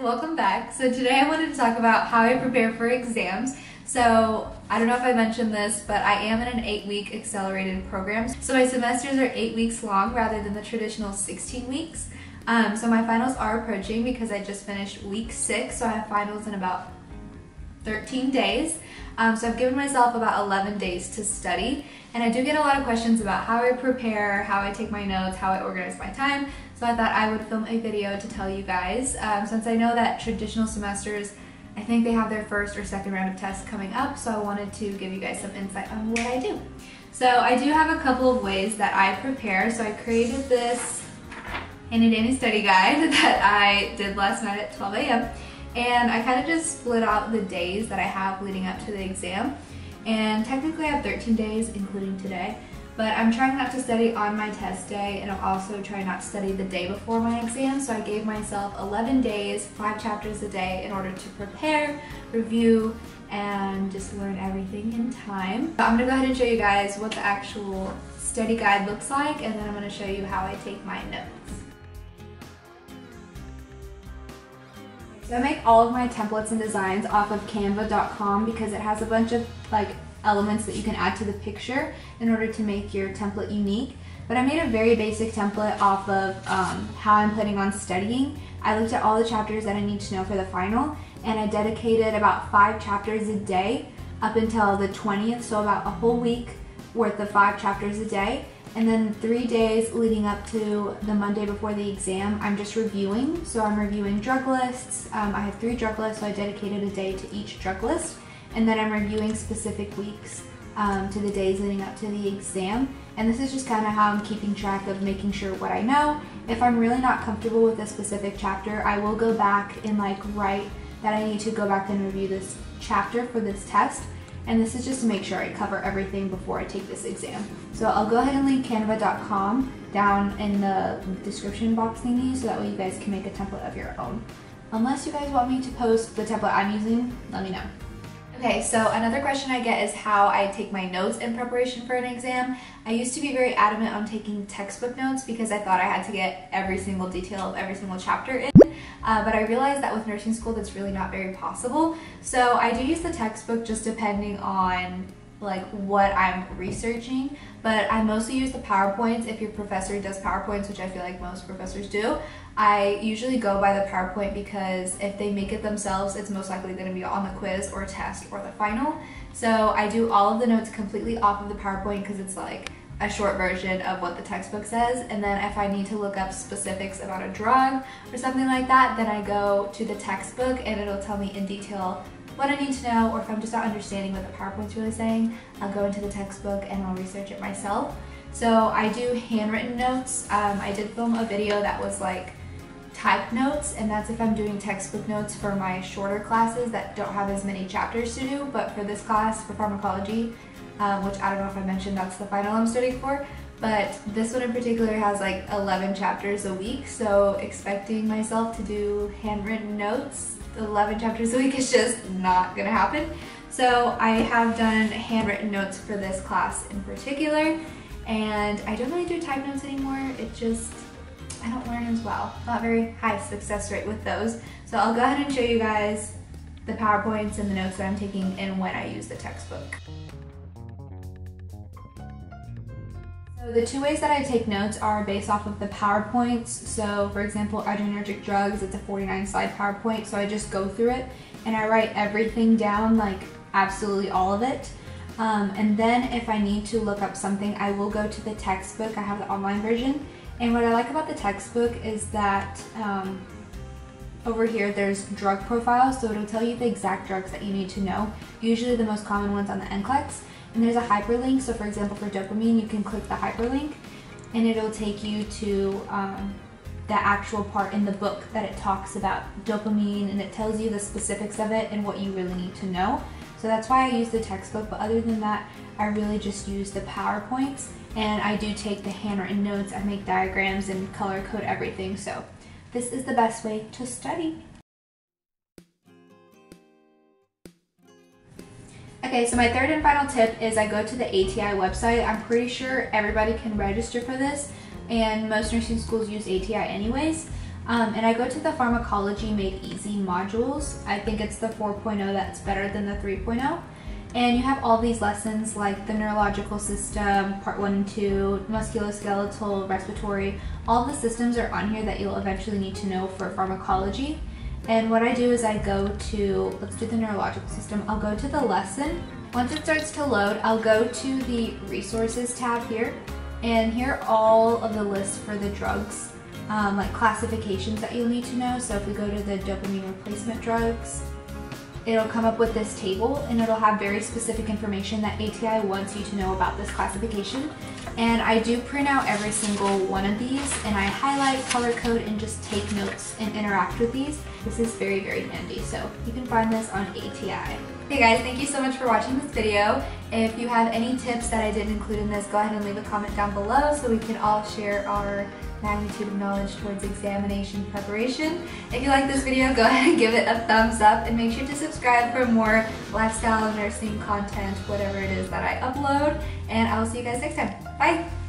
welcome back. So today I wanted to talk about how I prepare for exams. So I don't know if I mentioned this, but I am in an 8-week accelerated program. So my semesters are 8 weeks long rather than the traditional 16 weeks. So my finals are approaching because I just finished week 6, so I have finals in about 13 days. So I've given myself about 11 days to study, and I do get a lot of questions about how I prepare, how I take my notes, how I organize my time. So I thought I would film a video to tell you guys, since I know that traditional semesters, I think they have their first or second round of tests coming up, so I wanted to give you guys some insight on what I do. So I do have a couple of ways that I prepare. So I created this handy dandy study guide that I did last night at 12 a.m. And I kind of just split out the days that I have leading up to the exam. And technically I have 13 days, including today. But I'm trying not to study on my test day, and I'm also trying not to study the day before my exam. So I gave myself 11 days, 5 chapters a day in order to prepare, review, and just learn everything in time. So I'm gonna go ahead and show you guys what the actual study guide looks like, and then I'm gonna show you how I take my notes. So I make all of my templates and designs off of canva.com because it has a bunch of elements that you can add to the picture in order to make your template unique. But I made a very basic template off of how I'm planning on studying. I looked at all the chapters that I need to know for the final, and I dedicated about 5 chapters a day up until the 20th, so about a whole week worth of 5 chapters a day. And then 3 days leading up to the Monday before the exam, I'm just reviewing. So I'm reviewing drug lists. I have 3 drug lists, so I dedicated a day to each drug list. And then I'm reviewing specific weeks to the days leading up to the exam. And this is just kind of how I'm keeping track of making sure what I know. If I'm really not comfortable with a specific chapter, I will go back and write that I need to go back and review this chapter for this test. And this is just to make sure I cover everything before I take this exam. So I'll go ahead and link canva.com down in the description box thingy, so that way you guys can make a template of your own. Unless you guys want me to post the template I'm using, let me know. Okay, so another question I get is how I take my notes in preparation for an exam. I used to be very adamant on taking textbook notes because I thought I had to get every single detail of every single chapter in. But I realized that with nursing school that's really not very possible. So I do use the textbook just depending on what I'm researching, but I mostly use the PowerPoints. If your professor does PowerPoints, which I feel like most professors do, I usually go by the PowerPoint because if they make it themselves, it's most likely going to be on the quiz or test or the final. So I do all of the notes completely off of the PowerPoint because it's a short version of what the textbook says, and then if I need to look up specifics about a drug or something like that, then I go to the textbook and it'll tell me in detail what I need to know, or if I'm just not understanding what the PowerPoint's really saying, I'll go into the textbook and I'll research it myself. So I do handwritten notes. I did film a video that was type notes, and that's if I'm doing textbook notes for my shorter classes that don't have as many chapters to do. But for this class, for pharmacology, which I don't know if I mentioned that's the final I'm studying for, but this one in particular has 11 chapters a week, so expecting myself to do handwritten notes 11 chapters a week is just not gonna happen. So I have done handwritten notes for this class in particular, and I don't really do type notes anymore. I don't learn as well. Not very high success rate with those. So I'll go ahead and show you guys the PowerPoints and the notes that I'm taking and when I use the textbook. So the 2 ways that I take notes are based off of the PowerPoints. So for example, adrenergic drugs, it's a 49-slide PowerPoint, so I just go through it and I write everything down, absolutely all of it. And then if I need to look up something, I will go to the textbook. I have the online version. And what I like about the textbook is that over here there's drug profiles, so it'll tell you the exact drugs that you need to know, usually the most common ones on the NCLEX. And there's a hyperlink, so for example for dopamine, you can click the hyperlink and it'll take you to the actual part in the book that it talks about dopamine, and it tells you the specifics of it and what you really need to know. So that's why I use the textbook, but other than that, I really just use the PowerPoints, and I do take the handwritten notes. I make diagrams and color code everything, so this is the best way to study. Okay, so my third and final tip is I go to the ATI website. I'm pretty sure everybody can register for this, and most nursing schools use ATI anyways. And I go to the Pharmacology Made Easy modules. I think it's the 4.0 that's better than the 3.0. And you have all these lessons like the neurological system, part 1 and 2, musculoskeletal, respiratory. All the systems are on here that you'll eventually need to know for pharmacology. And what I do is I go to, let's do the neurological system, I'll go to the lesson. Once it starts to load, I'll go to the resources tab here. And here are all of the lists for the drugs, like classifications that you'll need to know. So if we go to the dopamine replacement drugs, it'll come up with this table and it'll have very specific information that ATI wants you to know about this classification. And I do print out every single one of these and I highlight, color code, and just take notes and interact with these. This is very, very handy. So you can find this on ATI. Hey guys, thank you so much for watching this video. If you have any tips that I didn't include in this, go ahead and leave a comment down below so we can all share our magnitude of knowledge towards examination preparation. If you like this video, go ahead and give it a thumbs up and make sure to subscribe for more lifestyle and nursing content, whatever it is that I upload. And I will see you guys next time. Bye!